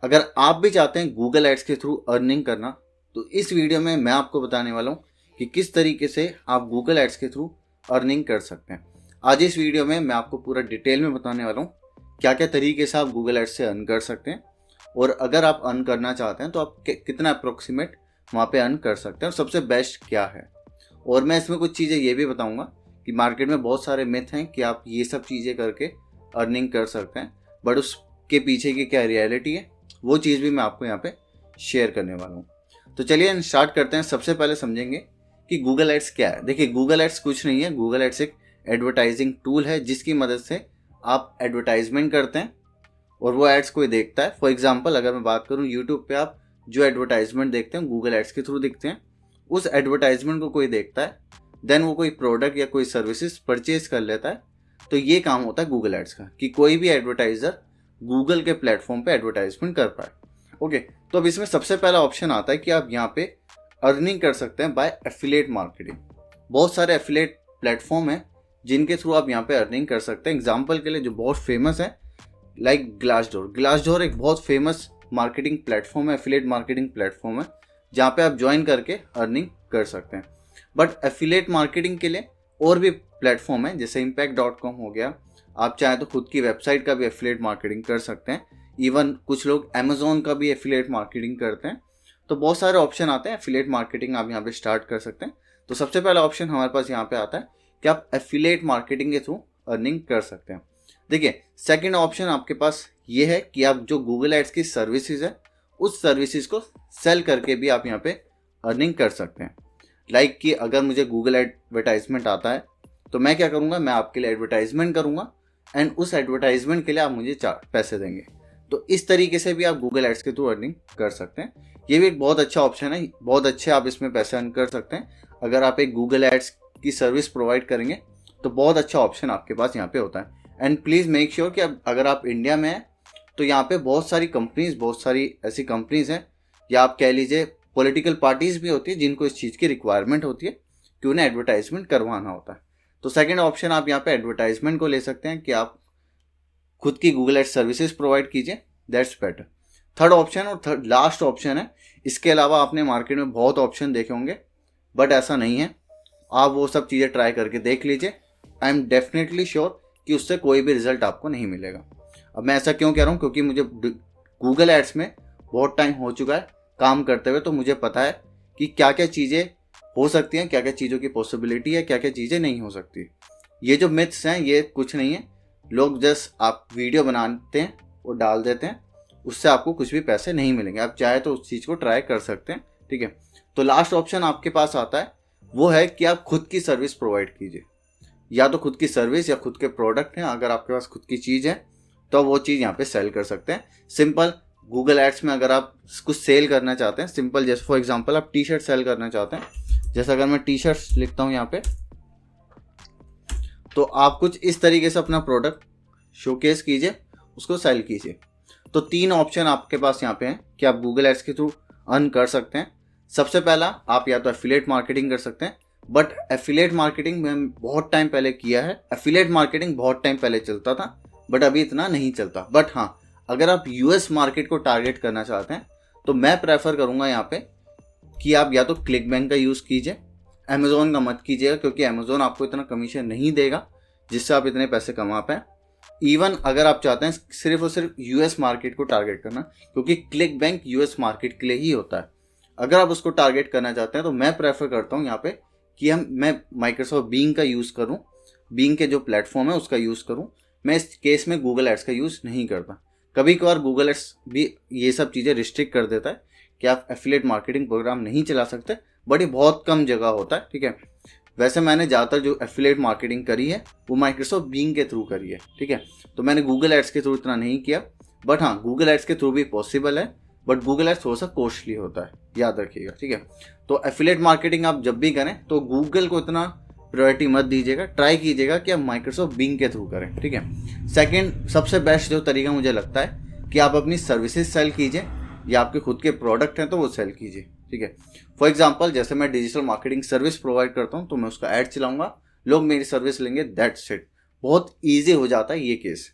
अगर आप भी चाहते हैं गूगल एड्स के थ्रू अर्निंग करना, तो इस वीडियो में मैं आपको बताने वाला हूँ कि किस तरीके से आप गूगल एड्स के थ्रू अर्निंग कर सकते हैं। आज इस वीडियो में मैं आपको पूरा डिटेल में बताने वाला हूँ क्या क्या तरीके से आप गूगल एड्स से अर्न कर सकते हैं, और अगर आप अर्न करना चाहते हैं तो आप कितना अप्रोक्सीमेट वहाँ पे अर्न कर सकते हैं और सबसे बेस्ट क्या है। और मैं इसमें कुछ चीज़ें ये भी बताऊँगा कि मार्केट में बहुत सारे मिथ हैं कि आप ये सब चीज़ें करके अर्निंग कर सकते हैं, बट उसके पीछे की क्या रियलिटी है वो चीज़ भी मैं आपको यहाँ पे शेयर करने वाला हूँ। तो चलिए स्टार्ट करते हैं। सबसे पहले समझेंगे कि गूगल एड्स क्या है। देखिए, गूगल एड्स कुछ नहीं है। गूगल एड्स एक एडवर्टाइजिंग टूल है जिसकी मदद से आप एडवर्टाइजमेंट करते हैं और वो एड्स कोई देखता है। फॉर एग्जांपल अगर मैं बात करूँ, यूट्यूब पे आप जो एडवर्टाइजमेंट देखते हैं गूगल एड्स के थ्रू दिखते हैं। उस एडवर्टाइजमेंट को कोई देखता है, देन वो कोई प्रोडक्ट या कोई सर्विसेज परचेज कर लेता है। तो ये काम होता है गूगल एड्स का कि कोई भी एडवर्टाइजर गूगल के प्लेटफॉर्म पे एडवर्टाइजमेंट कर पाए। ओके, तो अब इसमें सबसे पहला ऑप्शन आता है कि आप यहाँ पे अर्निंग कर सकते हैं बाय एफिलिएट मार्केटिंग। बहुत सारे एफिलिएट प्लेटफॉर्म हैं जिनके थ्रू आप यहाँ पे अर्निंग कर सकते हैं। एग्जाम्पल के लिए जो बहुत फेमस है, लाइक ग्लासडोर एक बहुत फेमस मार्केटिंग प्लेटफॉर्म है, एफिलिएट मार्केटिंग प्लेटफॉर्म है जहाँ पे आप ज्वाइन करके अर्निंग कर सकते हैं। बट एफिलिएट मार्केटिंग के लिए और भी प्लेटफॉर्म है, जैसे impact.com हो गया। आप चाहे तो खुद की वेबसाइट का भी एफिलिएट मार्केटिंग कर सकते हैं। इवन कुछ लोग अमेजोन का भी एफिलिएट मार्केटिंग करते हैं। तो बहुत सारे ऑप्शन आते हैं, एफिलिएट मार्केटिंग आप यहाँ पे स्टार्ट कर सकते हैं। तो सबसे पहला ऑप्शन हमारे पास यहाँ पे आता है कि आप एफिलिएट मार्केटिंग के थ्रू अर्निंग कर सकते हैं। देखिए, सेकंड ऑप्शन आपके पास ये है कि आप जो गूगल एड्स की सर्विसेज है उस सर्विसेज को सेल करके भी आप यहाँ पे अर्निंग कर सकते हैं। लाइक कि अगर मुझे गूगल एडवर्टाइजमेंट आता है तो मैं क्या करूँगा, मैं आपके लिए एडवर्टाइजमेंट करूँगा एंड उस एडवर्टाइजमेंट के लिए आप मुझे पैसे देंगे। तो इस तरीके से भी आप गूगल एड्स के थ्रू अर्निंग कर सकते हैं। ये भी एक बहुत अच्छा ऑप्शन है, बहुत अच्छे आप इसमें पैसे अर्न कर सकते हैं। अगर आप एक गूगल एड्स की सर्विस प्रोवाइड करेंगे तो बहुत अच्छा ऑप्शन आपके पास यहाँ पे होता है। एंड प्लीज़ मेक श्योर कि अगर आप इंडिया में हैं तो यहाँ पे बहुत सारी ऐसी कंपनीज हैं, या आप कह लीजिए पॉलिटिकल पार्टीज भी होती है जिनको इस चीज़ की रिक्वायरमेंट होती है कि उन्हें एडवर्टाइजमेंट करवाना होता है। तो सेकंड ऑप्शन आप यहाँ पे एडवर्टाइजमेंट को ले सकते हैं कि आप खुद की गूगल एड्स सर्विसेज प्रोवाइड कीजिए, दैट्स बेटर। थर्ड ऑप्शन और लास्ट ऑप्शन है, इसके अलावा आपने मार्केट में बहुत ऑप्शन देखे होंगे बट ऐसा नहीं है। आप वो सब चीज़ें ट्राई करके देख लीजिए। आई एम डेफिनेटली श्योर कि उससे कोई भी रिजल्ट आपको नहीं मिलेगा। अब मैं ऐसा क्यों कह रहा हूँ, क्योंकि मुझे गूगल एड्स में बहुत टाइम हो चुका है काम करते हुए, तो मुझे पता है कि क्या क्या चीज़ें हो सकती हैं, क्या क्या चीज़ों की पॉसिबिलिटी है, क्या क्या चीज़ें नहीं हो सकती। ये जो मिथ्स हैं ये कुछ नहीं है, लोग जस्ट आप वीडियो बनाते हैं और डाल देते हैं, उससे आपको कुछ भी पैसे नहीं मिलेंगे। आप चाहे तो उस चीज़ को ट्राई कर सकते हैं, ठीक है। तो लास्ट ऑप्शन आपके पास आता है, वो है कि आप खुद की सर्विस प्रोवाइड कीजिए, या तो खुद की सर्विस या खुद के प्रोडक्ट हैं। अगर आपके पास खुद की चीज़ है तो वो चीज़ यहाँ पे सेल कर सकते हैं। सिंपल गूगल एड्स में अगर आप कुछ सेल करना चाहते हैं, सिंपल जैसे फॉर एग्जांपल आप टी शर्ट सेल करना चाहते हैं, जैसे अगर मैं टी शर्ट लिखता हूँ यहाँ पे, तो आप कुछ इस तरीके से अपना प्रोडक्ट शोकेस कीजिए, उसको सेल कीजिए। तो तीन ऑप्शन आपके पास यहाँ पे हैं कि आप गूगल एड्स के थ्रू अर्न कर सकते हैं। सबसे पहला, आप या तो एफिलिएट मार्केटिंग कर सकते हैं, बट एफिलिएट मार्केटिंग में बहुत टाइम पहले किया है। एफिलिएट मार्केटिंग बहुत टाइम पहले चलता था बट अभी इतना नहीं चलता। बट हाँ, अगर आप यूएस मार्केट को टारगेट करना चाहते हैं तो मैं प्रेफर करूँगा यहाँ पे कि आप या तो क्लिक बैंक का यूज़ कीजिए, अमेजोन का मत कीजिएगा, क्योंकि अमेजोन आपको इतना कमीशन नहीं देगा जिससे आप इतने पैसे कमा पाएँ। इवन अगर आप चाहते हैं सिर्फ और सिर्फ यूएस मार्केट को टारगेट करना, क्योंकि क्लिक बैंक यूएस मार्केट के लिए ही होता है, अगर आप उसको टारगेट करना चाहते हैं तो मैं प्रेफर करता हूँ यहाँ पे कि मैं माइक्रोसॉफ्ट बीइंग का यूज़ करूँ, बीइंग के जो प्लेटफॉर्म है उसका यूज़ करूँ। मैं इस केस में गूगल एड्स का यूज़ नहीं करता। कभी कभार गूगल एड्स भी ये सब चीज़ें रिस्ट्रिक्ट कर देता है कि आप एफिलिएट मार्केटिंग प्रोग्राम नहीं चला सकते, बट ये बहुत कम जगह होता है, ठीक है। वैसे मैंने ज़्यादातर जो एफिलिएट मार्केटिंग करी है वो माइक्रोसॉफ्ट बीइंग के थ्रू करी है, ठीक है। तो मैंने गूगल एड्स के थ्रू इतना नहीं किया, बट हाँ गूगल एड्स के थ्रू भी पॉसिबल है, बट गूगल एड्स थोड़ा सा कॉस्टली होता है, याद रखिएगा, ठीक है। तो एफिलिएट मार्केटिंग आप जब भी करें तो गूगल को इतना प्रायोरिटी मत दीजिएगा, ट्राई कीजिएगा कि आप माइक्रोसॉफ्ट बीइंग के थ्रू करें, ठीक है। सेकंड सबसे बेस्ट जो तरीका मुझे लगता है कि आप अपनी सर्विसेज सेल कीजिए, या आपके खुद के प्रोडक्ट हैं तो वो सेल कीजिए, ठीक है। फॉर एग्जांपल जैसे मैं डिजिटल मार्केटिंग सर्विस प्रोवाइड करता हूँ तो मैं उसका ऐड चलाऊंगा, लोग मेरी सर्विस लेंगे, दैट्स इट। बहुत ईजी हो जाता है ये केस।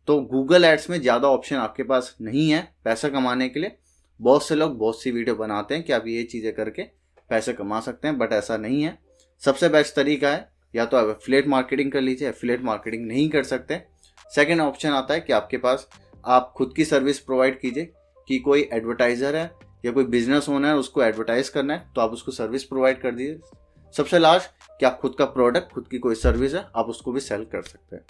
तो गूगल एड्स में ज़्यादा ऑप्शन आपके पास नहीं है पैसा कमाने के लिए। बहुत से लोग बहुत सी वीडियो बनाते हैं कि आप ये चीज़ें करके पैसे कमा सकते हैं, बट ऐसा नहीं है। सबसे बेस्ट तरीका है या तो आप एफिलिएट मार्केटिंग कर लीजिए। एफिलिएट मार्केटिंग नहीं कर सकते, सेकेंड ऑप्शन आता है कि आपके पास आप खुद की सर्विस प्रोवाइड कीजिए, कि कोई एडवर्टाइज़र है या कोई बिजनेस ओनर है, उसको एडवर्टाइज करना है तो आप उसको सर्विस प्रोवाइड कर दीजिए। सबसे लास्ट कि आप खुद का प्रोडक्ट, खुद की कोई सर्विस है, आप उसको भी सेल कर सकते हैं।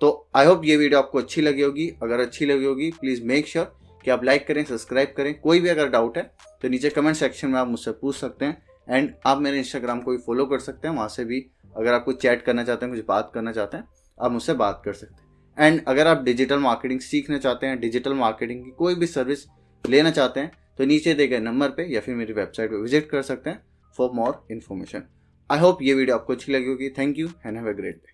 तो आई होप ये वीडियो आपको अच्छी लगी होगी। अगर अच्छी लगी होगी प्लीज़ मेक श्योर कि आप लाइक करें, सब्सक्राइब करें। कोई भी अगर डाउट है तो नीचे कमेंट सेक्शन में आप मुझसे पूछ सकते हैं। एंड आप मेरे इंस्टाग्राम को भी फॉलो कर सकते हैं, वहाँ से भी अगर आप कुछ चैट करना चाहते हैं, कुछ बात करना चाहते हैं, आप मुझसे बात कर सकते हैं। एंड अगर आप डिजिटल मार्केटिंग सीखना चाहते हैं, डिजिटल मार्केटिंग की कोई भी सर्विस लेना चाहते हैं, तो नीचे दिए गए नंबर पे या फिर मेरी वेबसाइट पे विजिट कर सकते हैं for more information. I hope ये वीडियो आपको अच्छी लगी होगी। Thank you and have a great day.